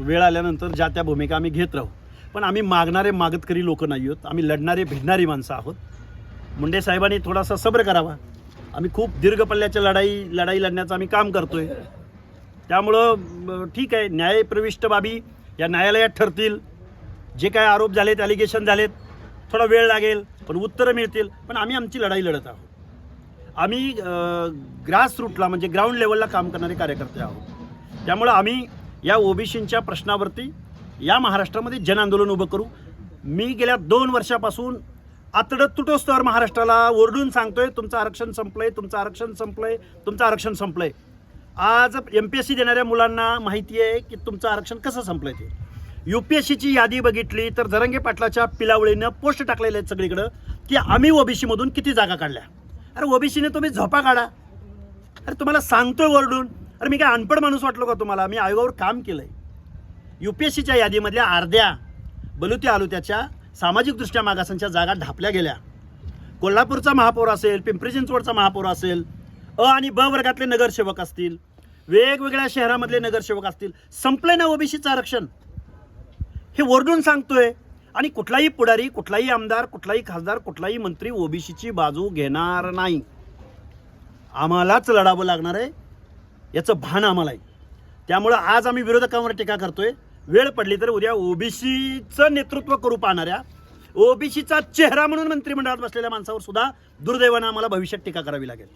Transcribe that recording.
वेळ आल्यानंतर ज्या त्या भूमिका आम्ही घेत राहू, पण आम्ही मागणारे मागतकरी लोक नाही आहोत. आम्ही लढणारे भिडणारी माणसं आहोत. मुंडे साहेबांनी थोडासा सब्र करावा. आम्ही खूप दीर्घ पल्ल्याच्या लढाई लढण्याचं आम्ही काम करतोय. त्यामुळं ठीक आहे, न्यायप्रविष्ट बाबी या न्यायालयात ठरतील. जे काय आरोप झालेत, ॲलिगेशन झालेत, थोडा वेळ लागेल पण उत्तरं मिळतील. पण आम्ही आमची लढाई लढत आहोत. आम्ही ग्रासरूटला म्हणजे ग्राउंड लेवलला काम करणारे कार्यकर्ते आहोत. त्यामुळं आम्ही या ओबीसींच्या प्रश्नावरती या महाराष्ट्रामध्ये जनआंदोलन उभं करू. मी गेल्या 2 वर्षापासून आतडत तुटोस्तवर महाराष्ट्राला ओरडून सांगतोय, तुमचं आरक्षण संपलंय, तुमचं आरक्षण संपलंय, तुमचं आरक्षण संपलंय. आज MPSC देणाऱ्या मुलांना माहिती आहे की तुमचं आरक्षण कसं संपलंय. ते UPSCची यादी बघितली तर जरांगे पाटलाच्या पिलावळीनं पोस्ट टाकलेले आहेत सगळीकडं की आम्ही ओबीसीमधून किती जागा काढल्या. अरे ओबीसीने तुम्ही झोपा काढा. अरे तुम्हाला सांगतोय ओरडून. अरे मी काय अनपढ माणूस वाटलो का तुम्हाला? मी आयोगावर काम केलंय. UPSCच्या यादीमधल्या अर्ध्या बलुत्या आलुत्याच्या सामाजिकदृष्ट्या मागासांच्या जागा ढापल्या गेल्या. कोल्हापूरचा महापौर असेल, पिंपरी चिंचवडचा महापौर असेल, अ आणि ब वर्गातले नगरसेवक असतील, वेगवेगळ्या शहरामधले नगरसेवक असतील, संपले ना ओबीसीचं आरक्षण. हे ओरडून सांगतोय. आणि कुठलाही पुढारी, कुठलाही आमदार, कुठलाही खासदार, कुठलाही मंत्री ओबीसीची बाजू घेणार नाही. आम्हालाच लढावं लागणार आहे, याचं भान आम्हाला आहे. त्यामुळं आज आम्ही विरोधकांवर टीका करतोय. वेळ पडली तर उद्या ओबीसीचं नेतृत्व करू पाहणाऱ्या, ओबीसीचा चेहरा म्हणून मंत्रिमंडळात बसलेल्या माणसावर सुद्धा दुर्दैवानं आम्हाला भविष्यात टीका करावी लागेल.